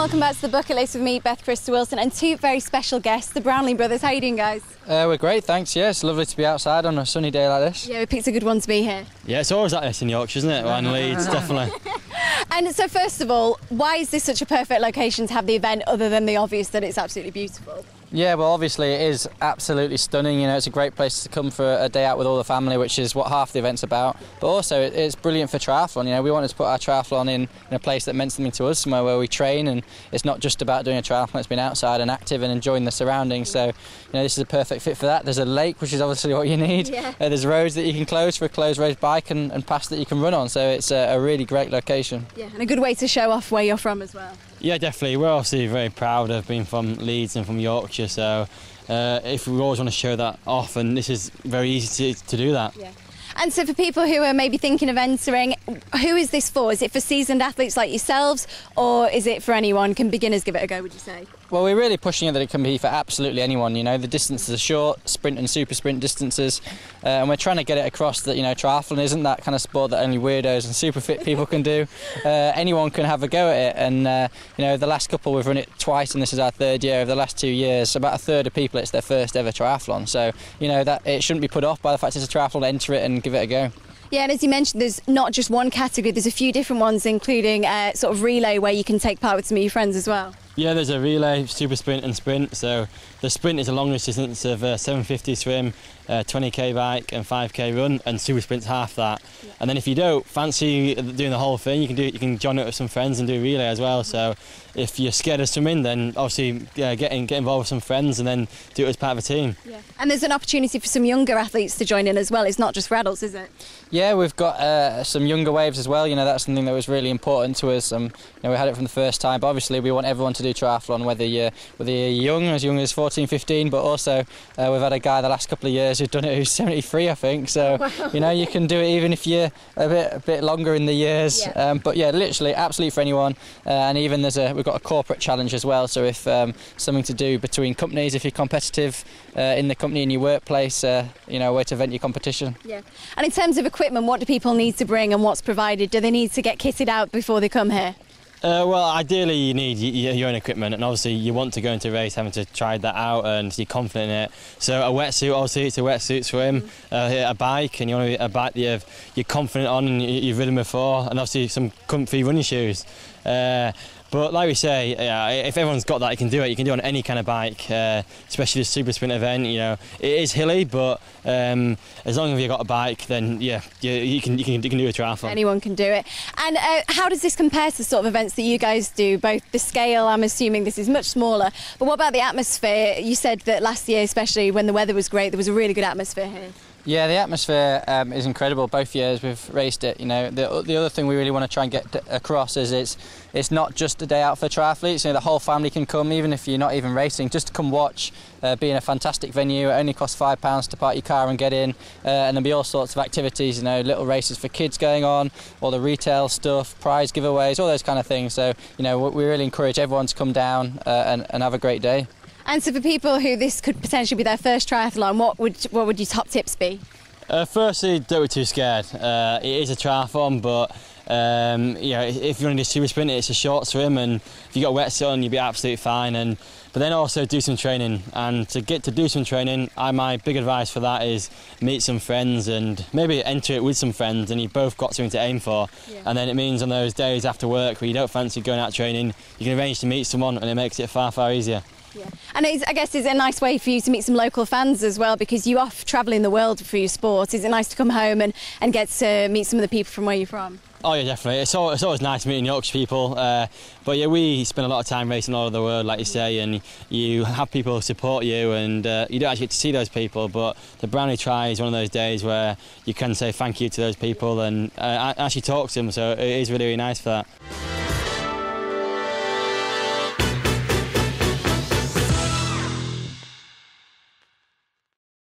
welcome back to the Bucket List with me, Beth Krista Wilson, and two very special guests, the Brownlee brothers. How are you doing, guys? We're great, thanks. Yeah, it's lovely to be outside on a sunny day like this. Yeah, we picked a good one to be here. Yeah, it's always like this in Yorkshire, isn't it? And Leeds, definitely. And so first of all, why is this such a perfect location to have the event, other than the obvious that it's absolutely beautiful? Yeah, well, obviously it is absolutely stunning. You know, it's a great place to come for a day out with all the family, which is what half the event's about. But also, it's brilliant for triathlon. You know, we wanted to put our triathlon in a place that meant something to us, somewhere where we train, and it's not just about doing a triathlon. It's been outside and active and enjoying the surroundings. So, you know, this is a perfect fit for that. There's a lake, which is obviously what you need. Yeah. There's roads that you can close for a closed road bike, and paths that you can run on. So it's a really great location. Yeah, and a good way to show off where you're from as well. Yeah, definitely. We're obviously very proud of being from Leeds and from Yorkshire, so if we always want to show that off, and this is very easy to do that. Yeah. And so for people who are maybe thinking of entering, who is this for? Is it for seasoned athletes like yourselves, or is it for anyone? Can beginners give it a go, would you say? Well, we're really pushing it that it can be for absolutely anyone. You know, the distances are short, sprint and super sprint distances, and we're trying to get it across that, you know, triathlon isn't that kind of sport that only weirdos and super fit people can do. Anyone can have a go at it, and you know, the last couple we've run it twice, and this is our third year. Over the last 2 years, about a third of people, it's their first ever triathlon. So, you know, that it shouldn't be put off by the fact it's a triathlon. Enter it and give it a go. Yeah, and as you mentioned, there's not just one category, there's a few different ones, including sort of relay, where you can take part with some of your friends as well. Yeah, there's a relay, super sprint and sprint. So the sprint is a long distance of 750 swim, 20k bike and 5k run, and super sprint's half that. Yeah. And then if you don't fancy doing the whole thing, you can join it with some friends and do relay as well. So if you're scared of swimming, then obviously get involved with some friends and then do it as part of a team. Yeah. And there's an opportunity for some younger athletes to join in as well. It's not just for adults, is it? Yeah, we've got some younger waves as well. You know, that's something that was really important to us. You know, we had it from the first time, but obviously we want everyone to do triathlon, whether you're young as 14, 15, but also we've had a guy the last couple of years who's done it who's 73, I think. So wow. You know, you can do it even if you're a bit longer in the years. Yeah. But yeah, literally, absolutely for anyone. And even we've got a corporate challenge as well. So if something to do between companies, if you're competitive in the company in your workplace, you know, a way to vent your competition. Yeah. And in terms of equipment, what do people need to bring and what's provided? Do they need to get kitted out before they come here? Well, ideally you need your own equipment, and obviously you want to go into a race having to try that out and you're confident in it. So a wetsuit, obviously it's a wetsuit swim, a bike, and you want a bike that you're confident on and you've ridden before, and obviously some comfy running shoes. But like we say, if everyone's got that, you can do it. You can do it on any kind of bike, especially the super sprint event. You know, it is hilly, but as long as you've got a bike, then yeah, you can do a triathlon. Anyone can do it. And how does this compare to the sort of events that you guys do? Both the scale, I'm assuming this is much smaller, but what about the atmosphere? You said that last year, especially when the weather was great, there was a really good atmosphere here. Yeah, the atmosphere is incredible. Both years we've raced it. You know, the other thing we really want to try and get across is it's not just a day out for triathletes. You know, the whole family can come, even if you're not even racing, just to come watch. Be in a fantastic venue. It only costs £5 to park your car and get in, and there'll be all sorts of activities. You know, little races for kids going on, all the retail stuff, prize giveaways, all those kind of things. So, you know, we really encourage everyone to come down and have a great day. And so for people who this could potentially be their first triathlon, what would your top tips be? Firstly, don't be too scared. It is a triathlon, but you know, if you want to do super sprint, it's a short swim, and if you got a wetsuit on, you'll be absolutely fine. But then also do some training, and to do some training, my big advice for that is meet some friends and maybe enter it with some friends, and you've both got something to aim for. Yeah. And then it means on those days after work where you don't fancy going out training, you can arrange to meet someone, and it makes it far, far easier. Yeah. And I guess it's a nice way for you to meet some local fans as well, because you are travelling the world for your sport. Is it nice to come home and get to meet some of the people from where you're from? Oh yeah, definitely. It's always nice meeting Yorkshire people. But yeah, we spend a lot of time racing all over the world, like you say, and you have people support you, and you don't actually get to see those people. But the Brownlee Tri is one of those days where you can say thank you to those people and actually talk to them. So it is really, really nice for that.